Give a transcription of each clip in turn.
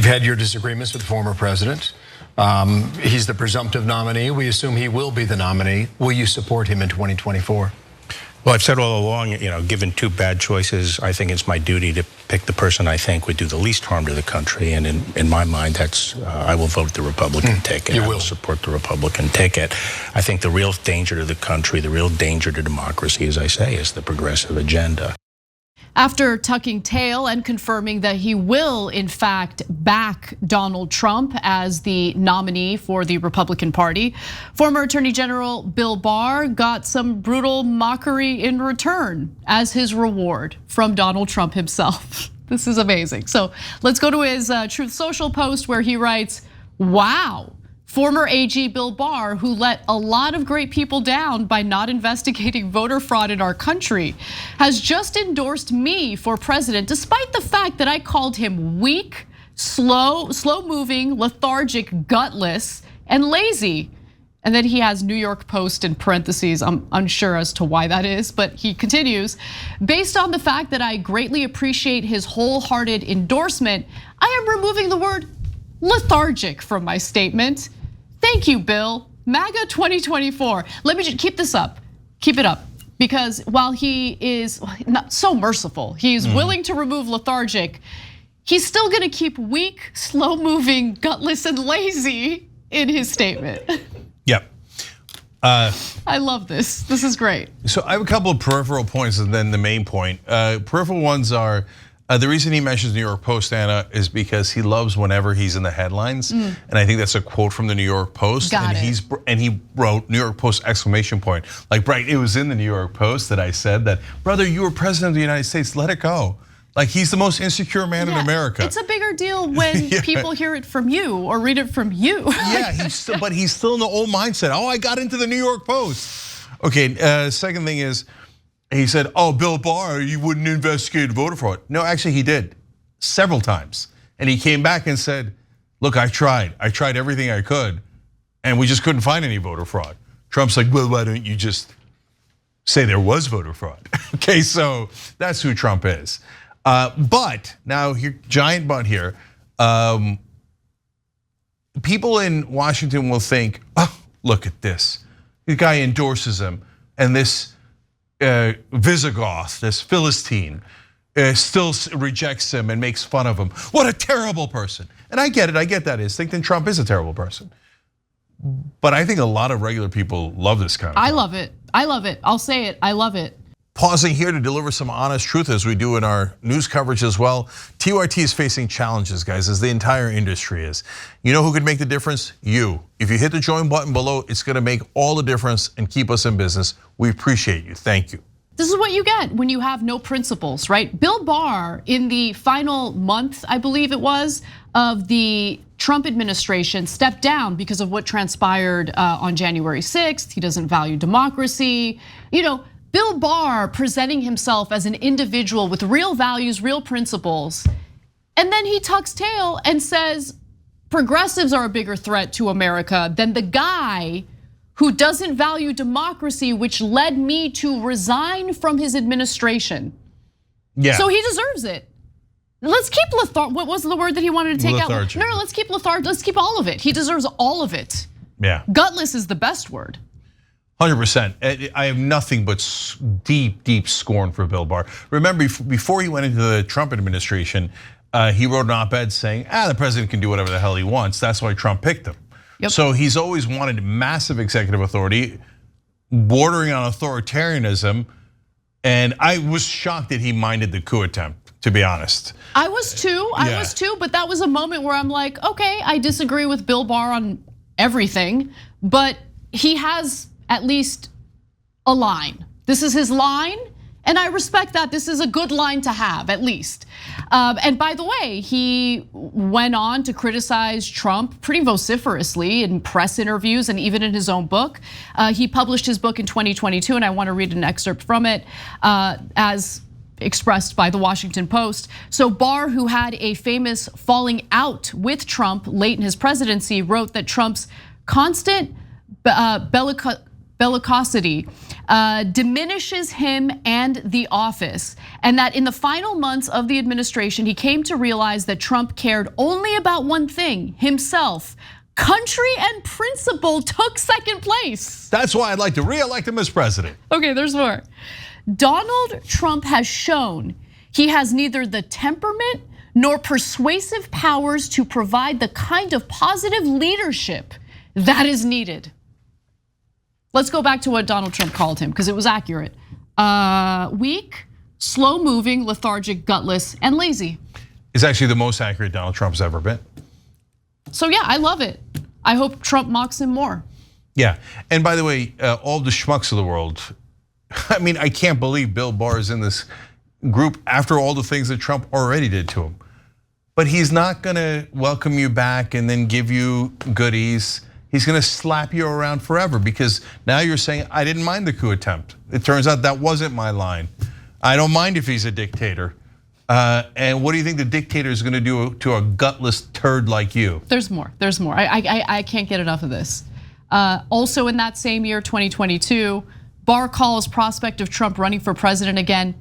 You've had your disagreements with the former president. He's the presumptive nominee. We assume he will be the nominee. Will you support him in 2024? Well, I've said all along, given two bad choices, I think it's my duty to pick the person I think would do the least harm to the country. And in my mind, that's I will vote the Republican ticket. I will support the Republican ticket. I think the real danger to the country, the real danger to democracy, as I say, is the progressive agenda. After tucking tail and confirming that he will, in fact, back Donald Trump as the nominee for the Republican Party, former Attorney General Bill Barr got some brutal mockery in return as his reward from Donald Trump himself. This is amazing. So let's go to his Truth Social post where he writes, "Wow. Former AG Bill Barr, who let a lot of great people down by not investigating voter fraud in our country, has just endorsed me for president, despite the fact that I called him weak, slow-moving, lethargic, gutless, and lazy." And then he has New York Post in parentheses. I'm unsure as to why that is, but he continues, "Based on the fact that I greatly appreciate his wholehearted endorsement, I am removing the word lethargic from my statement. Thank you, Bill. MAGA 2024. Let me just keep this up. Keep it up. Because while he is not so merciful, he's willing to remove lethargic, he's still gonna keep weak, slow-moving, gutless, and lazy in his statement." Yep. I love this. This is great. So I have a couple of peripheral points and then the main point. Peripheral ones are, the reason he mentions New York Post, Anna, is because he loves whenever he's in the headlines. And I think that's a quote from the New York Post. Got and it. And he wrote New York Post exclamation point. Like, right, it was in the New York Post that I said that, brother, you were president of the United States, let it go. Like, he's the most insecure man in America. It's a bigger deal when people hear it from you or read it from you. Yeah, but he's still in the old mindset. Oh, I got into the New York Post. Okay, second thing is, he said, "Oh, Bill Barr, you wouldn't investigate voter fraud." No, actually he did, several times. And he came back and said, "Look, I tried everything I could, and we just couldn't find any voter fraud." Trump's like, "Well, why don't you just say there was voter fraud?" Okay, so that's who Trump is. But now, here, giant but here, people in Washington will think, "Oh, look at this. The guy endorses him, and this Visigoth, this Philistine, still rejects him and makes fun of him. What a terrible person." And I get it, I get that instinct, and Trump is a terrible person. But I think a lot of regular people love this kind of thing. I love it, I love it, I'll say it, I love it. Pausing here to deliver some honest truth as we do in our news coverage as well. TYT is facing challenges, guys, as the entire industry is. You know who could make the difference? You. If you hit the join button below, it's gonna make all the difference and keep us in business. We appreciate you, thank you. This is what you get when you have no principles, right? Bill Barr, in the final month, I believe it was, of the Trump administration, stepped down because of what transpired on January 6th. He doesn't value democracy. Bill Barr presenting himself as an individual with real values, real principles, and then he tucks tail and says progressives are a bigger threat to America than the guy who doesn't value democracy, which led me to resign from his administration. Yeah. So he deserves it. Let's keep lethargic. What was the word that he wanted to take lethargic. out? No, let's keep lethargic. Let's keep all of it. He deserves all of it. Yeah. Gutless is the best word. 100%. I have nothing but deep scorn for Bill Barr. Remember, before he went into the Trump administration, he wrote an op-ed saying, the president can do whatever the hell he wants. That's why Trump picked him. Yep. So he's always wanted massive executive authority, bordering on authoritarianism. And I was shocked that he minded the coup attempt, to be honest. I was too, but that was a moment where I'm like, okay, I disagree with Bill Barr on everything, but he has at least a line. This is his line, and I respect that. This is a good line to have, at least. And by the way, he went on to criticize Trump pretty vociferously in press interviews and even in his own book. He published his book in 2022, and I want to read an excerpt from it as expressed by the Washington Post. So Barr, who had a famous falling out with Trump late in his presidency, wrote that Trump's constant bellicosity diminishes him and the office, and that in the final months of the administration, he came to realize that Trump cared only about one thing, himself. Country and principle took second place. That's why I'd like to re-elect him as president. Okay, there's more. Donald Trump has shown he has neither the temperament nor persuasive powers to provide the kind of positive leadership that is needed. Let's go back to what Donald Trump called him, because it was accurate. Weak, slow-moving, lethargic, gutless, and lazy. It's actually the most accurate Donald Trump's ever been. So yeah, I love it. I hope Trump mocks him more. Yeah, and by the way, all the schmucks of the world, I mean, I can't believe Bill Barr is in this group after all the things that Trump already did to him. But he's not gonna welcome you back and then give you goodies. He's gonna slap you around forever because now you're saying, I didn't mind the coup attempt. It turns out that wasn't my line. I don't mind if he's a dictator. And what do you think the dictator is gonna do to a gutless turd like you? There's more, there's more. I can't get enough of this. Also in that same year, 2022, Barr calls prospect of Trump running for president again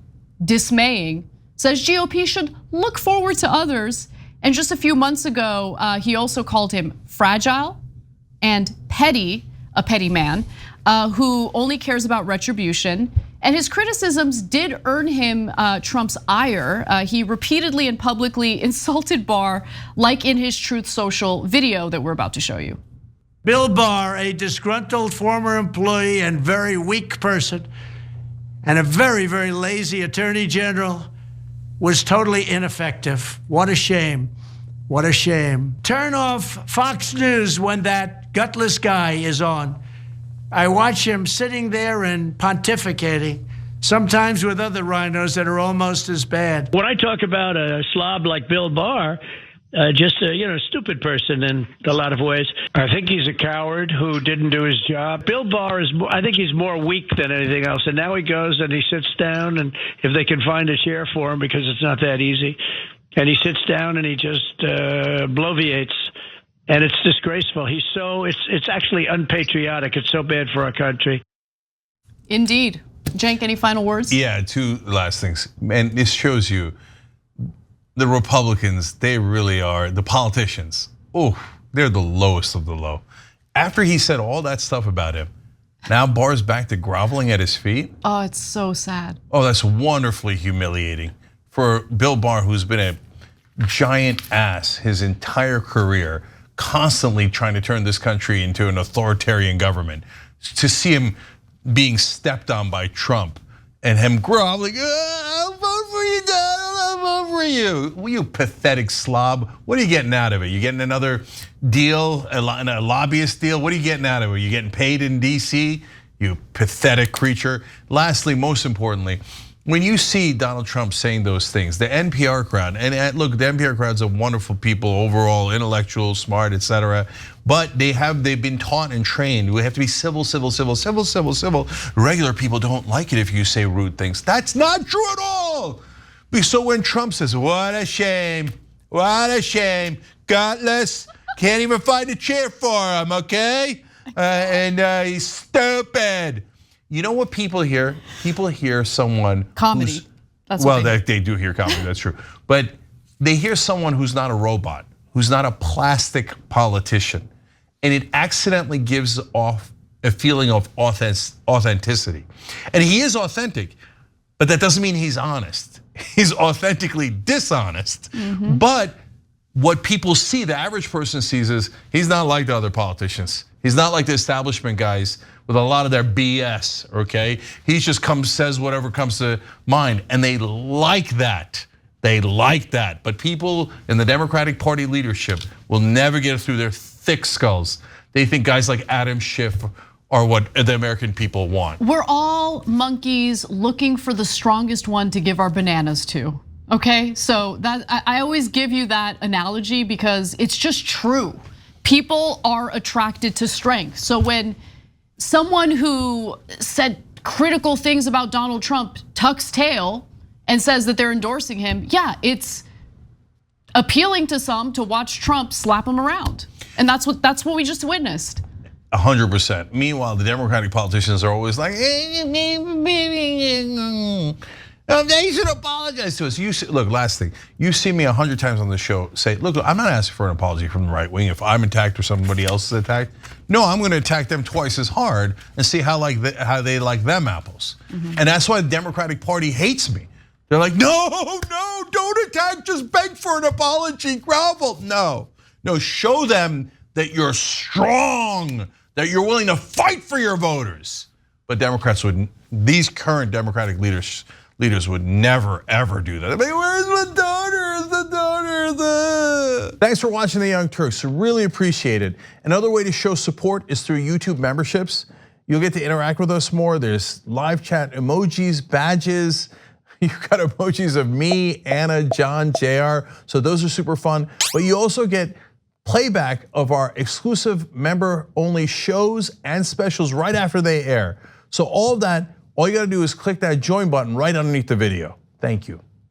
dismaying, says GOP should look forward to others. And just a few months ago, he also called him fragile and petty, a petty man who only cares about retribution. And his criticisms did earn him Trump's ire. He repeatedly and publicly insulted Barr, like in his Truth Social video that we're about to show you. Bill Barr, a disgruntled former employee and very weak person, and a very, very lazy attorney general, was totally ineffective. What a shame. What a shame. Turn off Fox News when that gutless guy is on. I watch him sitting there and pontificating, sometimes with other rhinos that are almost as bad. When I talk about a slob like Bill Barr, just a stupid person in a lot of ways. I think he's a coward who didn't do his job. Bill Barr I think he's more weak than anything else. And now he goes and he sits down, and if they can find a chair for him, because it's not that easy, and he sits down and he just bloviates. And it's disgraceful. It's actually unpatriotic. It's so bad for our country. Indeed. Cenk, any final words? Yeah, two last things. And this shows you the Republicans, they really are, the politicians, they're the lowest of the low. After he said all that stuff about him, now Barr's back to groveling at his feet. Oh, it's so sad. Oh, that's wonderfully humiliating for Bill Barr, who's been a giant ass his entire career, constantly trying to turn this country into an authoritarian government. To see him being stepped on by Trump and him groveling, I'll vote for you, Donald, I'll vote for you. Well, you pathetic slob. What are you getting out of it? You getting another deal, a lobbyist deal? What are you getting out of it? You getting paid in DC? You pathetic creature. Lastly, most importantly, when you see Donald Trump saying those things, the NPR crowd, and look, the NPR crowd's a wonderful people overall, intellectual, smart, etc. But they've been taught and trained. We have to be civil. Regular people don't like it if you say rude things. That's not true at all. So when Trump says, what a shame, gutless, can't even find a chair for him, okay? And he's stupid. You know what people hear? People hear someone comedy. That's well, they do hear comedy. That's true, but they hear someone who's not a robot, who's not a plastic politician, and it accidentally gives off a feeling of authenticity. And he is authentic, but that doesn't mean he's honest. He's authentically dishonest. But what people see, the average person sees, is he's not like the other politicians. He's not like the establishment guys with a lot of their BS, okay? He just says whatever comes to mind, and they like that. They like that. But people in the Democratic Party leadership will never get through their thick skulls. They think guys like Adam Schiff are what the American people want. We're all monkeys looking for the strongest one to give our bananas to. Okay, so that I always give you that analogy because it's just true. People are attracted to strength. So when someone who said critical things about Donald Trump tucks tail and says that they're endorsing him, yeah, it's appealing to some to watch Trump slap him around. And that's what we just witnessed. 100%. Meanwhile, the Democratic politicians are always like, they should apologize to us. Look, last thing, you've seen me 100 times on the show say, look, I'm not asking for an apology from the right wing if I'm attacked or somebody else is attacked. No, I'm going to attack them twice as hard and see how they like them apples. And that's why the Democratic Party hates me. They're like, no, don't attack, just beg for an apology, grovel. No, show them that you're strong, that you're willing to fight for your voters. But Democrats wouldn't, these current Democratic leaders would never, ever do that. I mean, where's the donors? Thanks for watching The Young Turks, really appreciate it. Another way to show support is through YouTube memberships. You'll get to interact with us more. There's live chat emojis, badges. You've got emojis of me, Anna, John, JR. So those are super fun. But you also get playback of our exclusive member-only shows and specials right after they air. So all of that, all you gotta do is click that join button right underneath the video. Thank you.